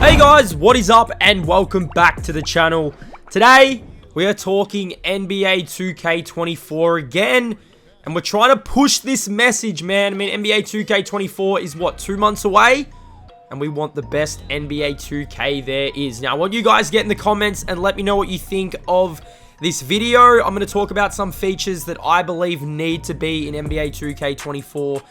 Hey guys, what is up and welcome back to the channel. Today, we are talking NBA 2K24 again, and we're trying to push this message, man. I mean, NBA 2K24 is what, 2 months away? And we want the best NBA 2K there is. Now, I want you guys to get in the comments and let me know what you think of this video. I'm going to talk about some features that I believe need to be in NBA 2K24,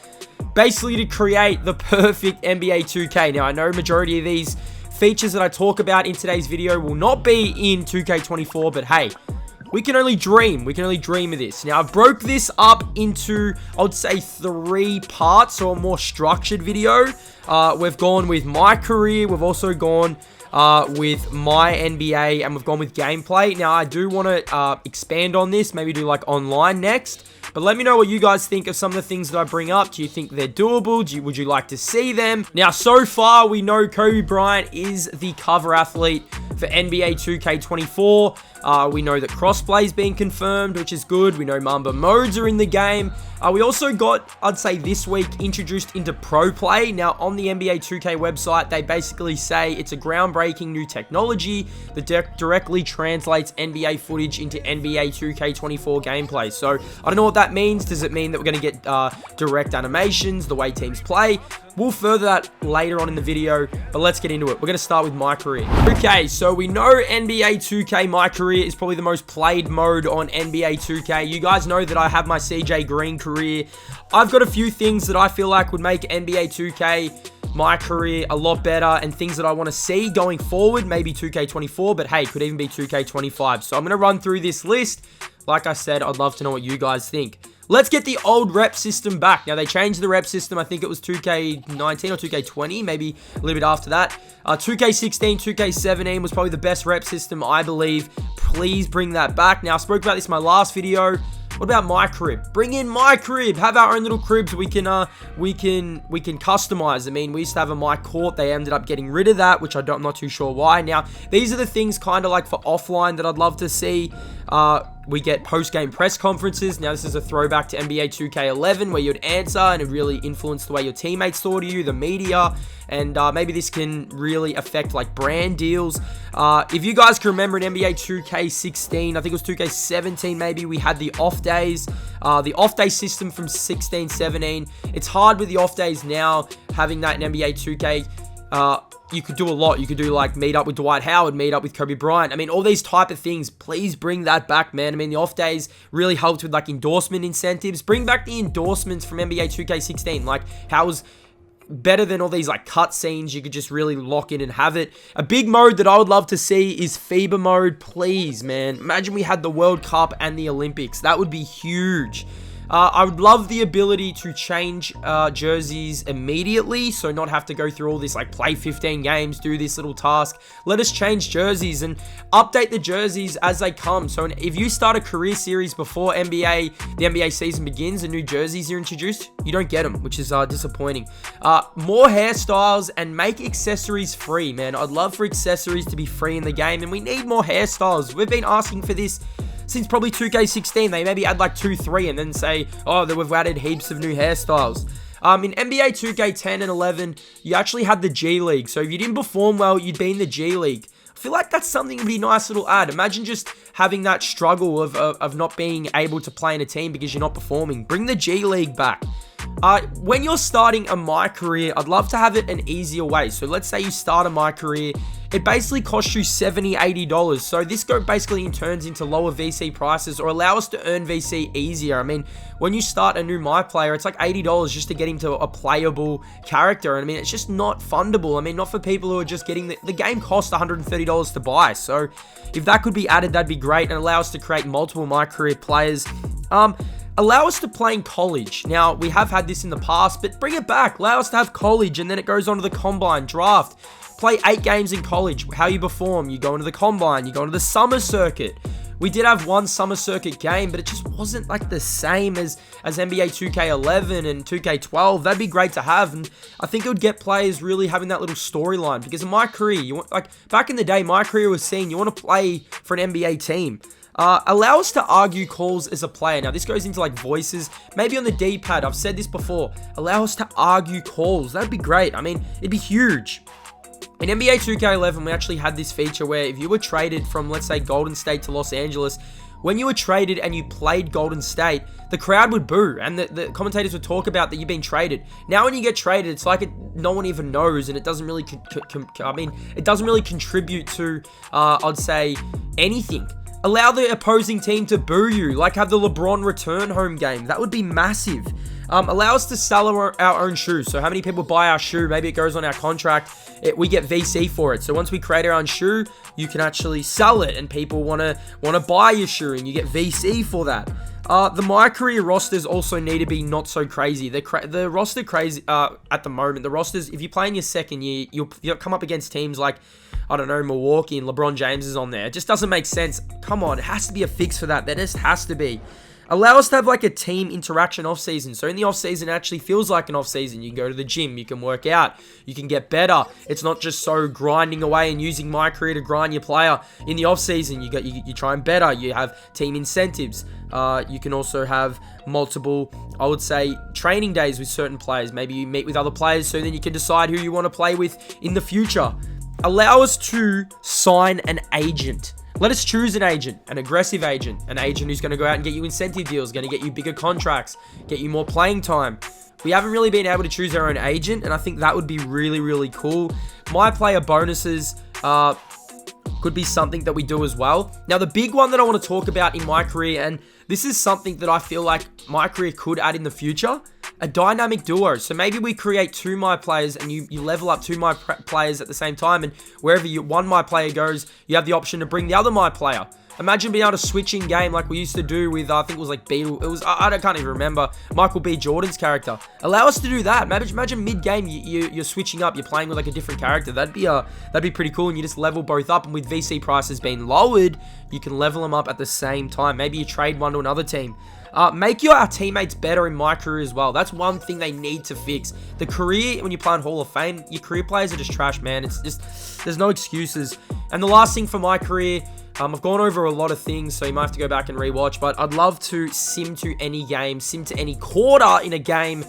basically to create the perfect NBA 2K. Now, I know majority of these features that I talk about in today's video will not be in 2K24, but hey, we can only dream. We can only dream of this. Now, I broke this up into, I would say, 3 parts, or a more structured video. We've gone with my career. We've also gone with my NBA, and we've gone with gameplay. Now, I do want to expand on this, maybe do like online next. But let me know what you guys think of some of the things that I bring up. Do you think they're doable? Would you like to see them? Now, so far, we know Kobe Bryant is the cover athlete for NBA 2K24. We know that crossplay is being confirmed, which is good. We know Mamba modes are in the game. We also got, I'd say this week, introduced into Pro Play. Now, on the NBA 2K website, they basically say it's a groundbreaking new technology that directly translates NBA footage into NBA 2K24 gameplay. So, I don't know what that means. Does it mean that we're going to get direct animations, the way teams play? We'll further that later on in the video, but let's get into it. We're going to start with my career. Okay, so we know NBA 2K My Career is probably the most played mode on NBA 2K. You guys know that I have my CJ Green career. I've got a few things that I feel like would make NBA 2K My Career a lot better, and things that I want to see going forward. Maybe 2K24, but hey, could even be 2K25. So I'm going to run through this list. Like I said, I'd love to know what you guys think. Let's get the old rep system back. Now, they changed the rep system. I think it was 2K19 or 2K20, maybe a little bit after that. 2K16, 2K17 was probably the best rep system, I believe. Please bring that back. Now, I spoke about this in my last video. What about my crib? Bring in my crib. Have our own little cribs we can customize. I mean, we used to have a my court. They ended up getting rid of that, which I'm not too sure why. Now, these are the things kind of like for offline that I'd love to see. We get post-game press conferences. Now, this is a throwback to NBA 2K11 where you'd answer and it really influenced the way your teammates thought of you, the media, and maybe this can really affect like brand deals. If you guys can remember in NBA 2K16, I think it was 2K17 maybe, we had the off days, the off day system from 16-17. It's hard with the off days now, having that in NBA 2K. You could do a lot. You could do like meet up with Dwight Howard, meet up with Kobe Bryant. I mean, all these type of things. Please bring that back, man. I mean, the off days really helped with like endorsement incentives. Bring back the endorsements from NBA 2K16. Like, how was better than all these like cut scenes. You could just really lock in and have it. A big mode that I would love to see is FIBA mode. Please, man. Imagine we had the World Cup and the Olympics. That would be huge. I would love the ability to change jerseys immediately, so not have to go through all this, like play 15 games, do this little task. Let us change jerseys and update the jerseys as they come. So if you start a career series before the NBA season begins and new jerseys are introduced, you don't get them, which is disappointing. More hairstyles and make accessories free, man. I'd love for accessories to be free in the game, and we need more hairstyles. We've been asking for this since probably 2K16. They maybe add like 2, 3 and then say, oh, that we've added heaps of new hairstyles. In NBA 2K10 and 11, you actually had the G League. So if you didn't perform well, you'd be in the G League. I feel like that's something to be a nice little add. Imagine just having that struggle of not being able to play in a team because you're not performing. Bring the G League back. When you're starting a My Career, I'd love to have it an easier way. So let's say you start a My Career. It basically costs you $70, $80. So this basically turns into lower VC prices or allow us to earn VC easier. I mean, when you start a new My Player, it's like $80 just to get him to a playable character. And I mean, it's just not fundable. I mean, not for people who are just getting the game costs $130 to buy. So if that could be added, that'd be great and allow us to create multiple My Career players. Allow us to play in college. Now, we have had this in the past, but bring it back. Allow us to have college, and then it goes on to the combine, draft. Play 8 games in college. How you perform. You go into the combine. You go into the summer circuit. We did have one summer circuit game, but it just wasn't like the same as NBA 2K11 and 2K12. That'd be great to have, and I think it would get players really having that little storyline. Because in My Career, you want, like back in the day, My Career was seen. You want to play for an NBA team. Allow us to argue calls as a player. Now, this goes into like voices, maybe on the D-pad. I've said this before. Allow us to argue calls. That'd be great. I mean, it'd be huge. In NBA 2K11, we actually had this feature where if you were traded from, let's say, Golden State to Los Angeles, when you were traded and you played Golden State, the crowd would boo, and the commentators would talk about that you've been traded. Now, when you get traded, it's like no one even knows, and it doesn't really, it doesn't really contribute to, I'd say, anything. Allow the opposing team to boo you, like have the LeBron return home game. That would be massive. Allow us to sell our own shoes. So how many people buy our shoe? Maybe it goes on our contract. We get VC for it. So once we create our own shoe, you can actually sell it, and people want to buy your shoe, and you get VC for that. The My Career rosters also need to be not so crazy. The roster crazy at the moment. The rosters, if you play in your second year, you'll come up against teams like, I don't know, Milwaukee, and LeBron James is on there. It just doesn't make sense. Come on, it has to be a fix for that. There just has to be. Allow us to have like a team interaction off season. So in the off season, it actually feels like an off season. You can go to the gym, you can work out, you can get better. It's not just so grinding away and using My Career to grind your player. In the off season, you try and better. You have team incentives. You can also have multiple, I would say, training days with certain players. Maybe you meet with other players, so then you can decide who you want to play with in the future. Allow us to sign an agent. Let us choose an agent, an aggressive agent, an agent who's going to go out and get you incentive deals, going to get you bigger contracts, get you more playing time. We haven't really been able to choose our own agent, and I think that would be really, really cool. My player bonuses could be something that we do as well. Now, the big one that I want to talk about in My Career, and this is something that I feel like My Career could add in the future, a dynamic duo. So maybe we create 2 My players, and you level up 2 My players at the same time, and wherever one My player goes, you have the option to bring the other My player. Imagine being able to switch in game like we used to do with, I think it was like I can't even remember, Michael B. Jordan's character. Allow us to do that. Imagine mid-game you're switching up, you're playing with like a different character. That'd be pretty cool, and you just level both up, and with VC prices being lowered, you can level them up at the same time. Maybe you trade one to another team. Make our teammates better in My Career as well. That's one thing they need to fix. The career, when you play in Hall of Fame, your career players are just trash, man. It's just, there's no excuses. And the last thing for My Career, I've gone over a lot of things, so you might have to go back and rewatch, but I'd love to sim to any game, sim to any quarter in a game.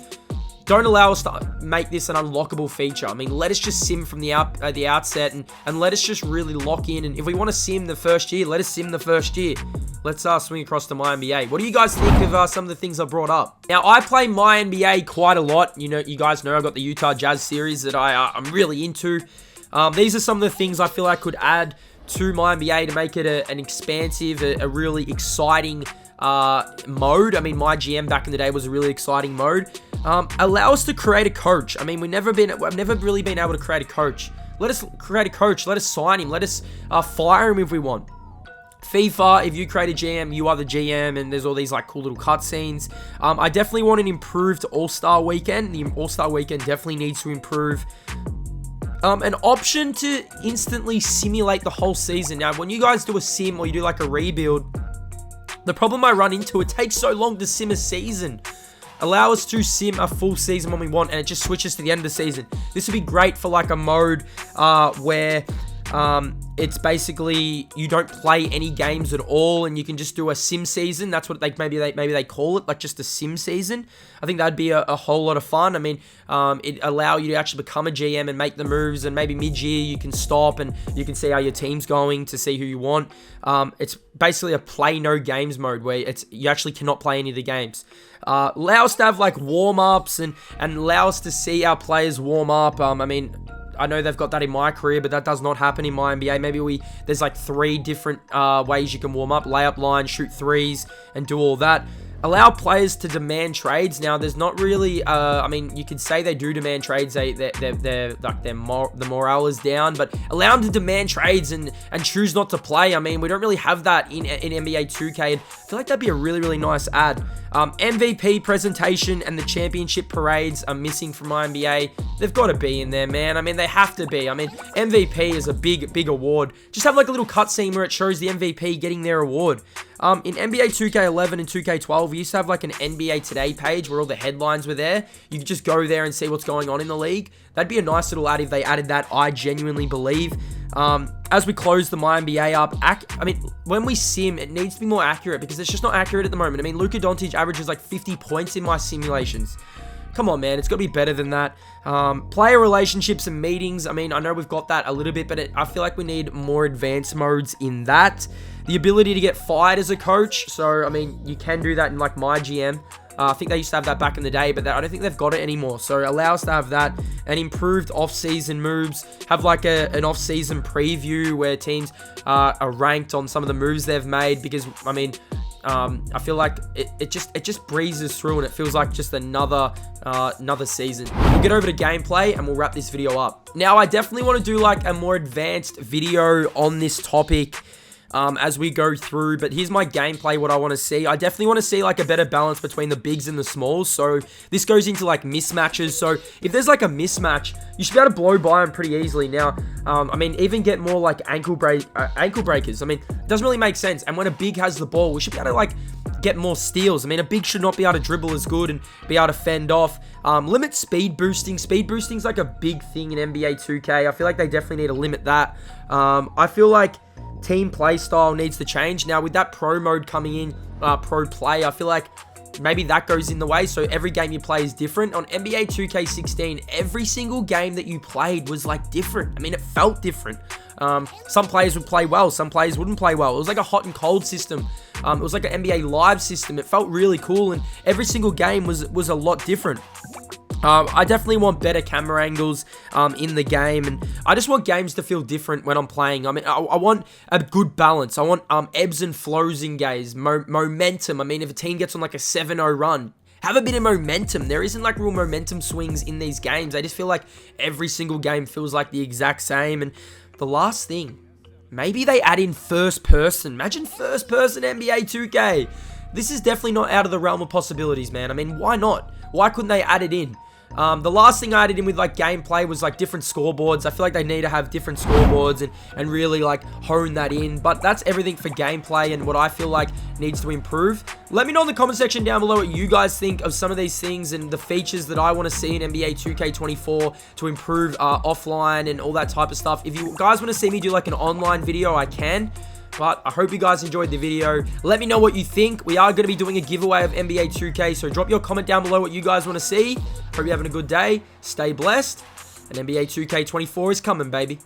Don't allow us to make this an unlockable feature. I mean, let us just sim from the outset, and let us just really lock in. And if we want to sim the first year, let us sim the first year. Let's swing across to My NBA. What do you guys think of some of the things I brought up? Now, I play My NBA quite a lot. You guys know I've got the Utah Jazz series that I'm really into. These are some of the things I feel I could add to My NBA to make it an expansive, a really exciting mode. I mean, My GM back in the day was a really exciting mode. Allow us to create a coach. I mean, I've never really been able to create a coach. Let us create a coach. Let us sign him. Let us fire him if we want. FIFA, if you create a GM, you are the GM, and there's all these like cool little cutscenes. I definitely want an improved All-Star Weekend. The All-Star Weekend definitely needs to improve. An option to instantly simulate the whole season. Now, when you guys do a sim or you do like a rebuild, the problem I run into, it takes so long to sim a season. Allow us to sim a full season when we want, and it just switches to the end of the season. This would be great for like a mode where it's basically you don't play any games at all, and you can just do a sim season. That's what maybe they call it, like just a sim season. I think that'd be a whole lot of fun. I mean, it allow you to actually become a GM and make the moves, and maybe mid-year you can stop and you can see how your team's going to see who you want. It's basically a play no games mode where you actually cannot play any of the games. Allow us to have like warm-ups and allow us to see our players warm up. I mean, I know they've got that in My Career, but that does not happen in My NBA. Maybe there's like 3 different ways you can warm up: layup line, shoot threes, and do all that. Allow players to demand trades. Now, there's not really, I mean, you could say they do demand trades. The morale is down, but allow them to demand trades and choose not to play. I mean, we don't really have that in NBA 2K. And I feel like that'd be a really, really nice ad. MVP presentation and the championship parades are missing from My NBA. They've got to be in there, man. I mean, they have to be. I mean, MVP is a big award. Just have like a little cutscene where it shows the MVP getting their award. In NBA 2K11 and 2K12, we used to have like an NBA Today page where all the headlines were there. You could just go there and see what's going on in the league. That'd be a nice little ad if they added that, I genuinely believe. As we close the My NBA up, I mean, when we sim, it needs to be more accurate because it's just not accurate at the moment. I mean, Luka Doncic averages like 50 points in my simulations. Come on, man. It's got to be better than that. Player relationships and meetings. I mean, I know we've got that a little bit, but I feel like we need more advanced modes in that. The ability to get fired as a coach. So, I mean, you can do that in like My GM. I think they used to have that back in the day, but I don't think they've got it anymore. So allow us to have that. And improved off-season moves. Have like an off-season preview where teams are ranked on some of the moves they've made. Because, I mean, I feel like it just breezes through and it feels like just another season. We'll get over to gameplay and we'll wrap this video up. Now, I definitely want to do like a more advanced video on this topic as we go through, but here's my gameplay, what I want to see. I definitely want to see like a better balance between the bigs and the smalls. So this goes into like mismatches. So if there's like a mismatch, you should be able to blow by them pretty easily. Now, I mean, even get more like ankle breakers. I mean, it doesn't really make sense. And when a big has the ball, we should be able to like get more steals. I mean, a big should not be able to dribble as good and be able to fend off. Limit speed boosting. Speed boosting is like a big thing in NBA 2K. I feel like they definitely need to limit that. I feel like team play style needs to change. Now, with that pro mode coming in, pro play, I feel like maybe that goes in the way. So every game you play is different. On NBA 2K16, every single game that you played was like different. I mean, it felt different. Some players would play well, some players wouldn't play well. It was like a hot and cold system. It was like an NBA live system. It felt really cool, and every single game was a lot different. I definitely want better camera angles in the game, and I just want games to feel different when I'm playing. I mean, I want a good balance. I want ebbs and flows in games, momentum. I mean, if a team gets on like a 7-0 run, have a bit of momentum. There isn't like real momentum swings in these games. I just feel like every single game feels like the exact same. And the last thing, maybe they add in first person. Imagine first person NBA 2K. This is definitely not out of the realm of possibilities, man. I mean, why not? Why couldn't they add it in? The last thing I added in with like gameplay was like different scoreboards. I feel like they need to have different scoreboards and really like hone that in. But that's everything for gameplay and what I feel like needs to improve. Let me know in the comment section down below what you guys think of some of these things and the features that I want to see in NBA 2K24 to improve offline and all that type of stuff. If you guys want to see me do like an online video, I can. But I hope you guys enjoyed the video. Let me know what you think. We are going to be doing a giveaway of NBA 2K, so drop your comment down below what you guys want to see. Hope you're having a good day. Stay blessed. And NBA 2K24 is coming, baby.